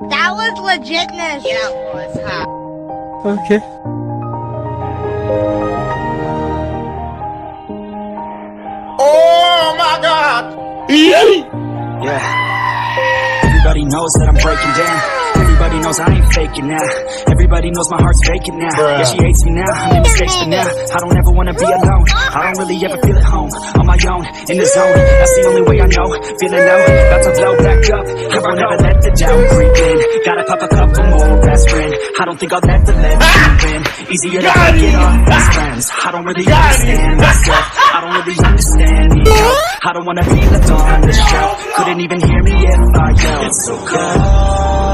That was legitness. Yeah, it was, huh? Okay. Oh my God! Yeah. Everybody knows that I'm breaking down. Everybody knows I ain't faking now. Everybody knows my heart's vacant now. Yeah, she hates me now, I made mistakes but now I don't ever wanna be alone. I don't really ever feel at home. On my own, in the zone, that's the only way I know. Feeling low, about to blow back up. I won't ever let the doubt creep in. Gotta pop a couple more aspirin. I don't think I'll let the lead creep in. Easier to break it off best friends. I don't really understand myself. I don't really understand need help. I don't wanna be left on the shelf. Couldn't even hear me if I yelled. It's so cold